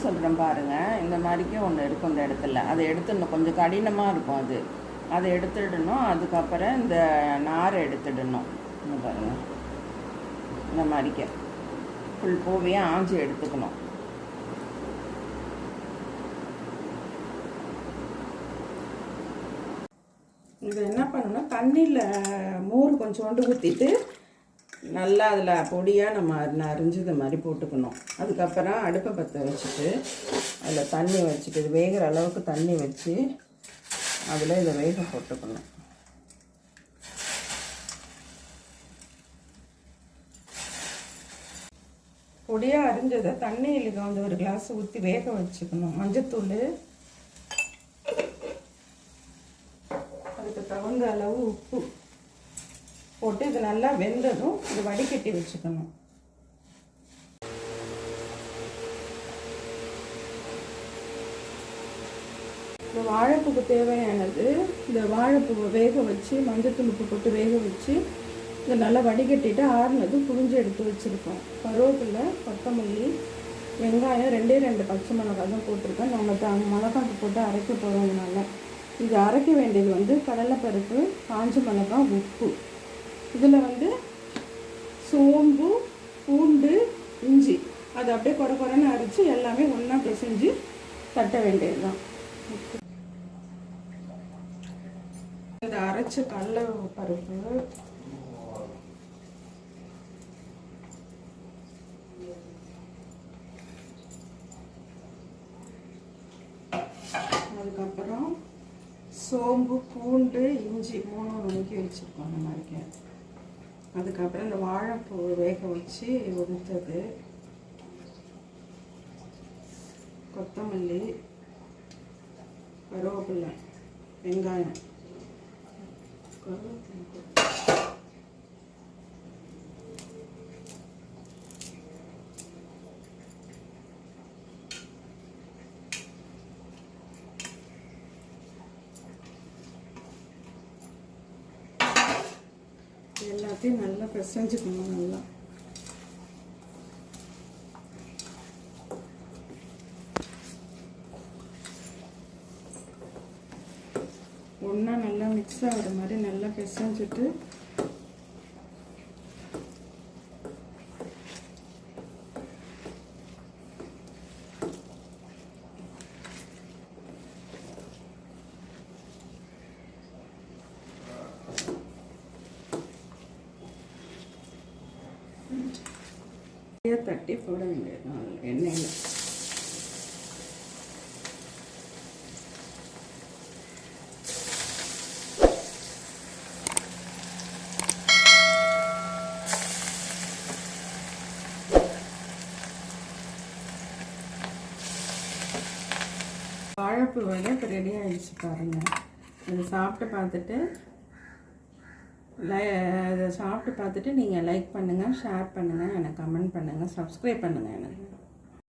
சொல்கிறேன் பாருங்கள். இந்த மாதிரிக்கே ஒன்று இருக்கும் இந்த இடத்துல. அதை எடுத்துடணும். கொஞ்சம் கடினமாக இருக்கும் அது. அதை எடுத்துடணும். அதுக்கப்புறம் இந்த நாரை எடுத்துடணும். இந்த பாருங்கள், இந்த மாதிரிக்கே ஃபுல் பூவையே ஆஞ்சி எடுத்துக்கணும். இதை என்ன பண்ணணும், தண்ணியில் மோர் கொஞ்சோண்டு ஊற்றிட்டு நல்லா அதில் பொடியாக நம்ம அரிஞ்சது மாதிரி போட்டுக்கணும். அதுக்கப்புறம் அடுப்பை பற்ற வச்சுட்டு அதில் தண்ணி வச்சுட்டு இது வேகிற அளவுக்கு தண்ணி வச்சு அதில் இதை வேக போட்டுக்கணும். பொடியாக அரிஞ்சதை தண்ணியில் வந்து ஒரு கிளாஸ் ஊற்றி வேக வச்சுக்கணும். மஞ்சத்தூள், அதுக்கு தகுந்த அளவு உப்பு போட்டு இது நல்லா வெந்ததும் இது வடிகட்டி வச்சுக்கணும். இந்த வாழைப்பூக்கு தேவையானது, இந்த வாழைப்பூவை வேக வச்சு மஞ்சத்தூள் உப்பு போட்டு வேக வச்சு இதை நல்லா வடிகட்டிட்டு ஆறுனது புழிஞ்சு எடுத்து வச்சுருக்கோம். கருவேப்பிலை, கொத்தமல்லி, வெங்காயம், 2 பச்சை மிளகாய் தான் போட்டிருக்கேன். நம்ம மிளகாய்க்கு போட்டு அரைக்க போகிறதுனால இது அரைக்க வேண்டியது வந்து கடலைப்பருப்பு, காஞ்ச மிளகாய், உப்பு. இதில் வந்து சோம்பு, பூண்டு, இஞ்சி அது அப்படியே குறைன்னு அரைச்சி எல்லாமே ஒன்றா பிசைஞ்சு தட்ட வேண்டியது தான். இந்த அரைச்ச கடலை பருப்பு அதுக்கப்புறம் சோம்பு, பூண்டு, இஞ்சி 3 நுணுக்கி வச்சுருக்கோம் அந்த மாதிரிக்கு. அதுக்கப்புறம் இந்த வாழைப்பூ வேக வச்சு உதுத்தது, கொத்தமல்லி, கருவேப்பிலை, வெங்காயம், எல்லாத்தையும் நல்லா பிசைஞ்சுக்கணும். நல்லா ஒன்றா நல்லா மிக்ஸ் ஆகிற மாதிரி நல்லா பிசைஞ்சிட்டு தட்டி போட வேண்டியது எண்ணெயில். வாழைப்பூ வடை இப்போ ரெடி ஆகிடுச்சு பாருங்கள். இதை சாப்பிட்டு பார்த்துட்டு நீங்கள் லைக் பண்ணுங்கள், ஷேர் பண்ணுங்கள், எனக்கு கமெண்ட் பண்ணுங்கள், சப்ஸ்கிரைப் பண்ணுங்கள் எனக்கு.